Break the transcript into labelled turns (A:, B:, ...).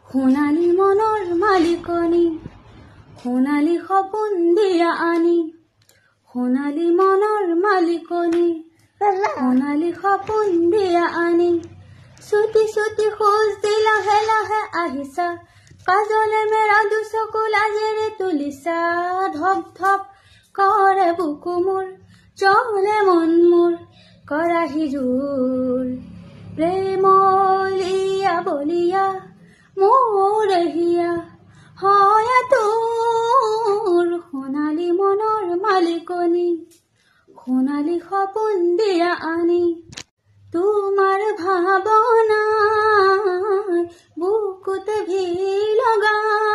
A: সোণালী মনৰ মালিকনী সোণালী সপোন দিয়া আনি সোণালী মনৰ মালিকনী সোণালী সপোন দিয়া আনি ছুটি ছুটি খোজ দি লাহে লাহে আহিছা কাজলে মেৰা দুচকু লাজেৰে তুলিছা ধপ ধপ কৰে বুকু মোৰ চলে মন মোৰ কৰাহি জোৰ প্ৰেমলিয়া বলিয়া মোৰ হিয়া হয় তোৰ সোণালী মনৰ মালিকনী সোণালী সপোন দিয়া আনি তোমাৰ ভাৱনাই বুকুত ভিৰ লগাই